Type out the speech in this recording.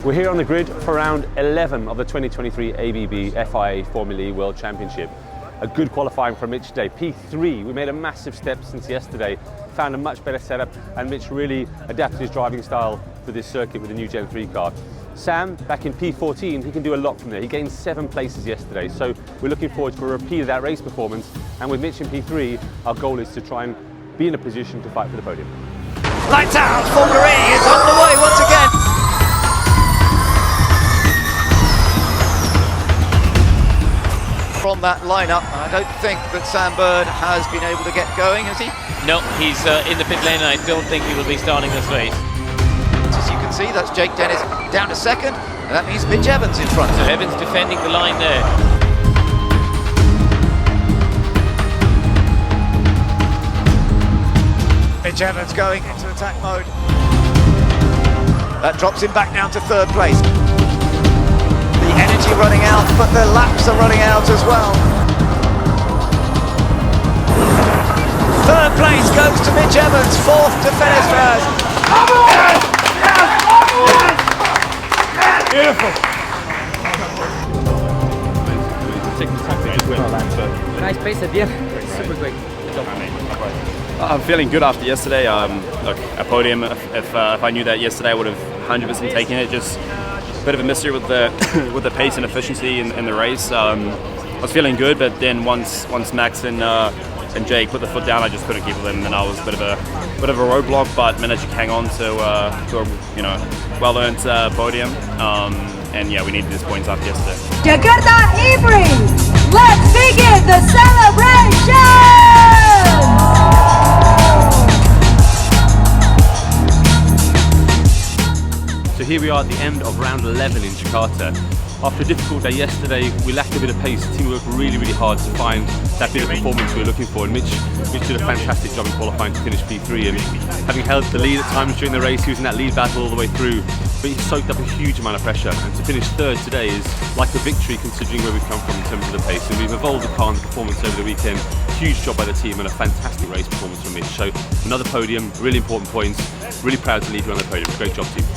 We're here on the grid for round 11 of the 2023 ABB FIA Formula E World Championship. A good qualifying for Mitch today. P3, we made a massive step since yesterday, found a much better setup, and Mitch really adapted his driving style for this circuit with the new Gen 3 car. Sam, back in P14, he can do a lot from there. He gained 7 places yesterday, so we're looking forward to a repeat of that race performance. And with Mitch in P3, our goal is to try and be in a position to fight for the podium. Lights out, Formula E is on the way once again. From that lineup, I don't think that Sam Bird has been able to get going, has he? No, he's in the pit lane, and I don't think he will be starting this race. As you can see, that's Jake Dennis down to second, and that means Mitch Evans in front. So Evans defending the line there. Mitch Evans going into attack mode. That drops him back down to third place. The energy running out, but the laps are running out as well. Third place goes to Mitch Evans, fourth to Fennis Vaz. Beautiful. Nice pace at the end. Super quick. I'm feeling good after yesterday. Look, a podium, if I knew that yesterday, I would have 100% taken it. Just a bit of a mystery with the with the pace and efficiency in the race. I was feeling good, but then once Max and Jake put the foot down, I just couldn't keep with them, and I was a bit of a roadblock, but managed to hang on to a well-earned podium. And yeah, we needed these points after yesterday. Jakarta E-Prix, let's begin the celebration! So here we are at the end of round 11 in Jakarta. After a difficult day yesterday, we lacked a bit of pace. The team worked really hard to find that bit of performance we were looking for, and Mitch did a fantastic job in qualifying to finish P3, and having held the lead at times during the race, he was in that lead battle all the way through, but he soaked up a huge amount of pressure, and to finish third today is like a victory considering where we've come from in terms of the pace, and we've evolved the car and the performance over the weekend. Huge job by the team and a fantastic race performance from Mitch. So another podium, really important points, really proud to leave you on the podium. Great job, team.